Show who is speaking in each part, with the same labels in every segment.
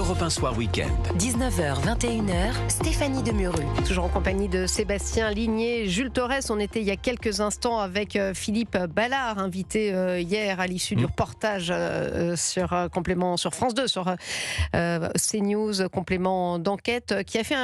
Speaker 1: Europe 1 Soir Week-end.
Speaker 2: 19h, 21h, Stéphanie Demuru.
Speaker 3: Toujours en compagnie de Sébastien Ligné, Jules Torres. On était il y a quelques instants avec Philippe Ballard, invité hier à l'issue du reportage sur Complément sur France 2, sur CNews, Complément d'enquête, qui a fait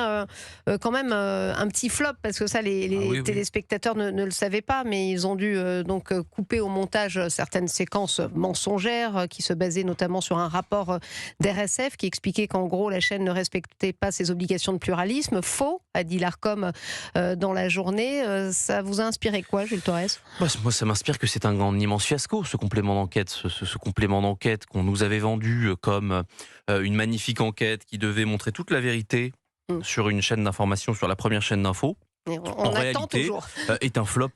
Speaker 3: quand même un petit flop, parce que ça, les téléspectateurs ne le savaient pas, mais ils ont dû donc couper au montage certaines séquences mensongères qui se basaient notamment sur un rapport d'RSF qui expliquait qu'en gros la chaîne ne respectait pas ses obligations de pluralisme. Faux, a dit l'Arcom dans la journée. Ça vous a inspiré quoi, Jules Torres ?
Speaker 4: Moi, ça m'inspire que c'est un immense fiasco, ce complément d'enquête. Ce complément d'enquête qu'on nous avait vendu comme une magnifique enquête qui devait montrer toute la vérité sur une chaîne d'information, sur la première chaîne d'info. En réalité, est un flop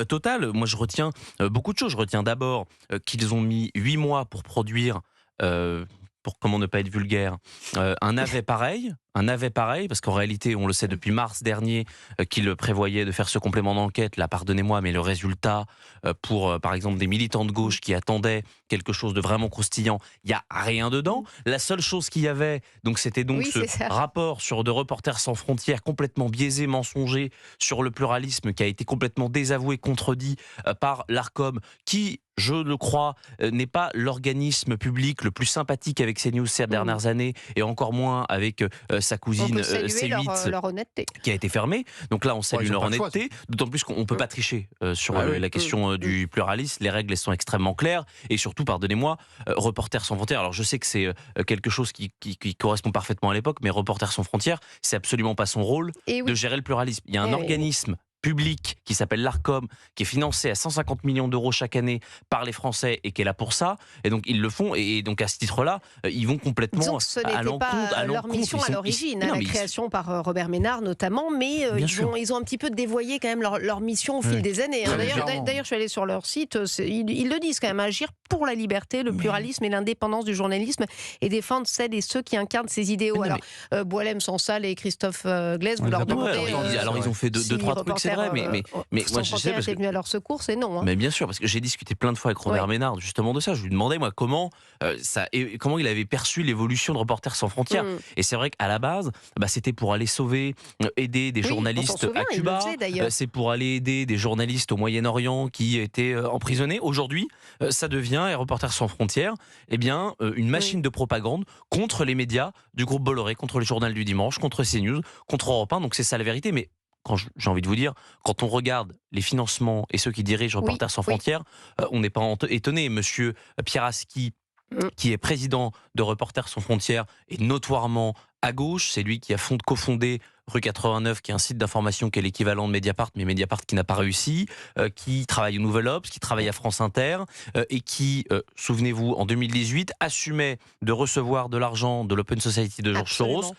Speaker 4: total. Moi, je retiens beaucoup de choses. Je retiens d'abord qu'ils ont mis 8 mois pour produire, pour comment ne pas être vulgaire, un navet pareil, parce qu'en réalité, on le sait depuis mars dernier, qu'ils prévoyaient de faire ce complément d'enquête. Là, pardonnez-moi, mais le résultat, pour par exemple des militants de gauche qui attendaient quelque chose de vraiment croustillant, il n'y a rien dedans. La seule chose qu'il y avait, donc, c'était donc ce rapport de Reporters sans frontières, complètement biaisé, mensonger, sur le pluralisme, qui a été complètement désavoué, contredit par l'Arcom, qui, je le crois, n'est pas l'organisme public le plus sympathique avec CNews ces dernières années, et encore moins avec sa cousine C8
Speaker 3: leur honnêteté,
Speaker 4: qui a été fermée. Donc là, on salue leur honnêteté, d'autant plus qu'on ne peut pas tricher sur la question du pluralisme. Les règles, elles sont extrêmement claires, et surtout, pardonnez-moi, Reporters sans frontières, alors je sais que c'est quelque chose qui correspond parfaitement à l'époque, mais Reporters sans frontières, c'est absolument pas son rôle de gérer le pluralisme. Il y a un organisme public qui s'appelle l'Arcom, qui est financé à 150 millions d'euros chaque année par les Français et qui est là pour ça. Et donc ils le font, et donc à ce titre-là, ils vont complètement
Speaker 3: donc, ce n'était pas leur mission à l'origine, la création par Robert Ménard notamment, mais ils ont un petit peu dévoyé quand même leur mission au fil des années. D'ailleurs, je suis allé sur leur site, ils le disent quand même, agir pour la liberté, le pluralisme et l'indépendance du journalisme, et défendre celles et ceux qui incarnent ces idéaux. Alors, Boualem Sansal et Christophe Glaise, vous leur demandez...
Speaker 4: Alors ils ont fait deux, trois trucs, c'est vrai, mais moi je sais, parce que
Speaker 3: venu à leur secours, c'est non.
Speaker 4: Mais bien sûr, parce que j'ai discuté plein de fois avec Robert Ménard justement de ça. Je lui demandais moi comment il avait perçu l'évolution de Reporters sans frontières. Et c'est vrai qu'à la base, c'était pour aller sauver, aider des journalistes à Cuba. C'est pour aller aider des journalistes au Moyen-Orient qui étaient emprisonnés. Aujourd'hui, ça devient, et Reporters sans frontières, une machine de propagande contre les médias du groupe Bolloré, contre le Journal du Dimanche, contre CNews, contre Europe 1. Donc c'est ça la vérité. Mais j'ai envie de vous dire, quand on regarde les financements et ceux qui dirigent Reporters sans frontières, on n'est pas étonné. Monsieur Pieraski, qui est président de Reporters sans frontières, est notoirement à gauche. C'est lui qui a cofondé Rue 89, qui est un site d'information qui est l'équivalent de Mediapart, mais Mediapart qui n'a pas réussi, qui travaille au Nouvel Obs, qui travaille à France Inter, et qui, souvenez-vous, en 2018, assumait de recevoir de l'argent de l'Open Society de George Soros.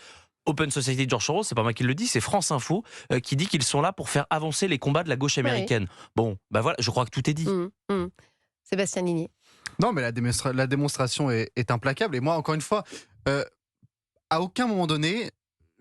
Speaker 4: Open Society de George Soros, c'est pas moi qui le dis, c'est France Info qui dit qu'ils sont là pour faire avancer les combats de la gauche américaine. Bon, voilà, je crois que tout est dit.
Speaker 3: Sébastien Ligné.
Speaker 5: Non, mais la démonstration est implacable. Et moi, encore une fois, à aucun moment donné,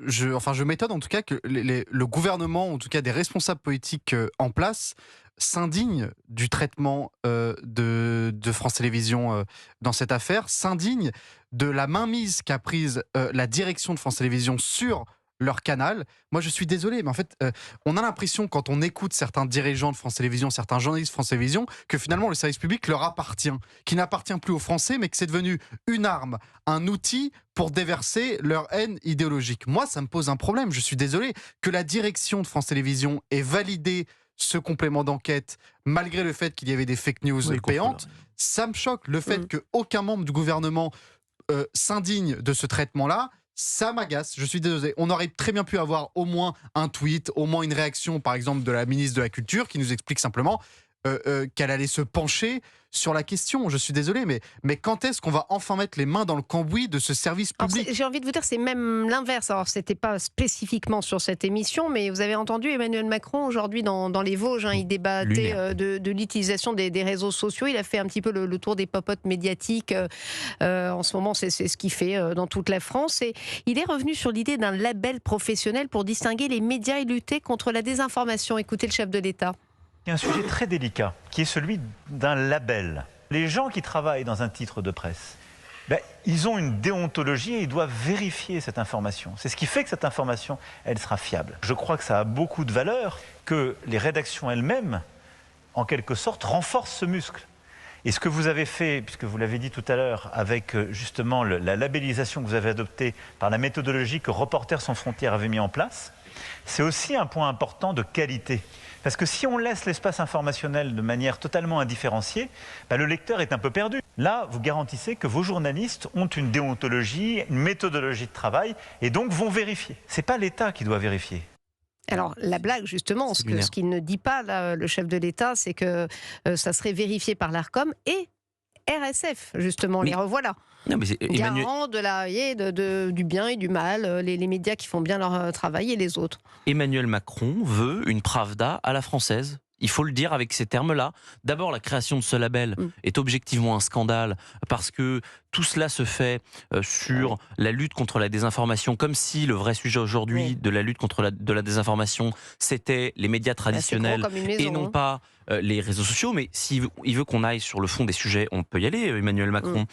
Speaker 5: je m'étonne en tout cas que le gouvernement, en tout cas des responsables politiques en place, s'indignent du traitement de France Télévisions dans cette affaire, s'indignent de la mainmise qu'a prise la direction de France Télévisions sur leur canal. Moi, je suis désolé, mais en fait, on a l'impression, quand on écoute certains dirigeants de France Télévisions, certains journalistes de France Télévisions, que finalement, le service public leur appartient, qu'il n'appartient plus aux Français, mais que c'est devenu une arme, un outil pour déverser leur haine idéologique. Moi, ça me pose un problème. Je suis désolé que la direction de France Télévisions ait validé ce complément d'enquête, malgré le fait qu'il y avait des fake news payantes. Ça me choque. Le fait qu'aucun membre du gouvernement s'indigne de ce traitement-là, ça m'agace. Je suis désolé. On aurait très bien pu avoir au moins un tweet, au moins une réaction, par exemple, de la ministre de la Culture, qui nous explique simplement qu'elle allait se pencher sur la question. Je suis désolé, mais quand est-ce qu'on va enfin mettre les mains dans le cambouis de ce service public ?
Speaker 3: J'ai envie de vous dire, c'est même l'inverse. Alors, c'était pas spécifiquement sur cette émission, mais vous avez entendu Emmanuel Macron aujourd'hui dans les Vosges. Il débattait de l'utilisation des réseaux sociaux. Il a fait un petit peu le tour des popotes médiatiques. En ce moment, c'est ce qu'il fait dans toute la France. Et il est revenu sur l'idée d'un label professionnel pour distinguer les médias et lutter contre la désinformation. Écoutez le chef de l'État.
Speaker 6: Il y a un sujet très délicat, qui est celui d'un label. Les gens qui travaillent dans un titre de presse,
Speaker 1: Ils ont une déontologie et ils doivent vérifier cette information. C'est ce qui fait que cette information, elle sera fiable. Je crois que ça a beaucoup de valeur que les rédactions elles-mêmes, en quelque sorte, renforcent ce muscle. Et ce que vous avez fait, puisque vous l'avez dit tout à l'heure, avec justement la labellisation que vous avez adoptée par la méthodologie que Reporters sans frontières avait mis en place, c'est aussi un point important de qualité. Parce que si on laisse l'espace informationnel de manière totalement indifférenciée, le lecteur est un peu perdu. Là, vous garantissez que vos journalistes ont une déontologie, une méthodologie de travail, et donc vont vérifier. Ce n'est pas l'État qui doit vérifier.
Speaker 3: Alors, la blague, justement, ce qu'il ne dit pas, là, le chef de l'État, c'est que ça serait vérifié par l'ARCOM et RSF, justement, les revoilà.
Speaker 4: Non, mais
Speaker 3: garant du bien et du mal, les médias qui font bien leur travail et les autres.
Speaker 4: Emmanuel Macron veut une Pravda à la française. Il faut le dire avec ces termes-là. D'abord, la création de ce label est objectivement un scandale parce que tout cela se fait sur la lutte contre la désinformation, comme si le vrai sujet aujourd'hui de la lutte contre la désinformation, c'était les médias traditionnels et non pas les réseaux sociaux. Mais s'il veut qu'on aille sur le fond des sujets, on peut y aller, Emmanuel Macron.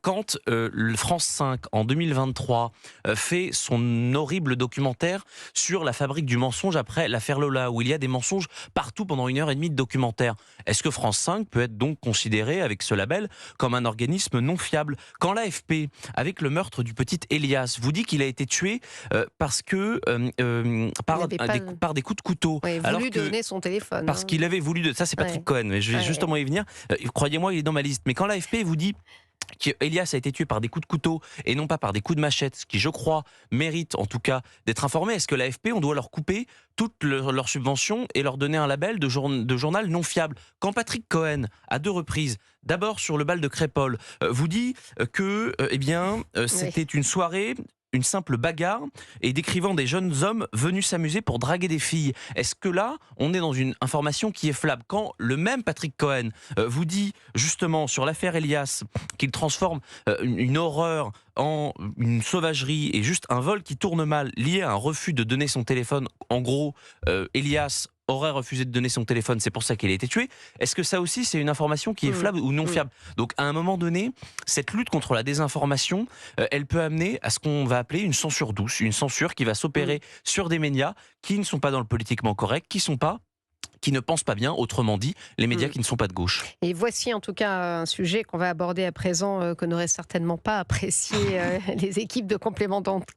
Speaker 4: Quand le France 5, en 2023, fait son horrible documentaire sur la fabrique du mensonge après l'affaire Lola, où il y a des mensonges partout pendant 1h30 de documentaire, est-ce que France 5 peut être donc considéré avec ce label comme un organisme non fiable? Quand l'AFP, avec le meurtre du petit Elias, vous dit qu'il a été tué parce que par des coups de couteau,
Speaker 3: il a voulu donner son téléphone.
Speaker 4: Parce qu'il avait voulu... Ça, c'est Patrick Cohen, mais je vais justement y venir. Croyez-moi, il est dans ma liste. Mais quand l'AFP vous dit qu'Elias a été tué par des coups de couteau et non pas par des coups de machette, ce qui, je crois, mérite en tout cas d'être informé, est-ce que l'AFP, on doit leur couper toutes leurs subventions et leur donner un label de journal non fiable? Quand Patrick Cohen, à 2 reprises, d'abord sur le bal de Crépol, vous dit que c'était une soirée, une simple bagarre, et décrivant des jeunes hommes venus s'amuser pour draguer des filles. Est-ce que là, on est dans une information qui est fiable? Quand le même Patrick Cohen vous dit justement sur l'affaire Elias qu'il transforme une horreur en une sauvagerie et juste un vol qui tourne mal lié à un refus de donner son téléphone, en gros, Elias aurait refusé de donner son téléphone, c'est pour ça qu'il a été tué. Est-ce que ça aussi, c'est une information qui est fiable ou non fiable? Donc, à un moment donné, cette lutte contre la désinformation, elle peut amener à ce qu'on va appeler une censure douce, une censure qui va s'opérer sur des médias qui ne sont pas dans le politiquement correct, qui ne pensent pas bien, autrement dit, les médias qui ne sont pas de gauche.
Speaker 3: Et voici en tout cas un sujet qu'on va aborder à présent, que n'auraient certainement pas apprécié les équipes de complément d'enquête.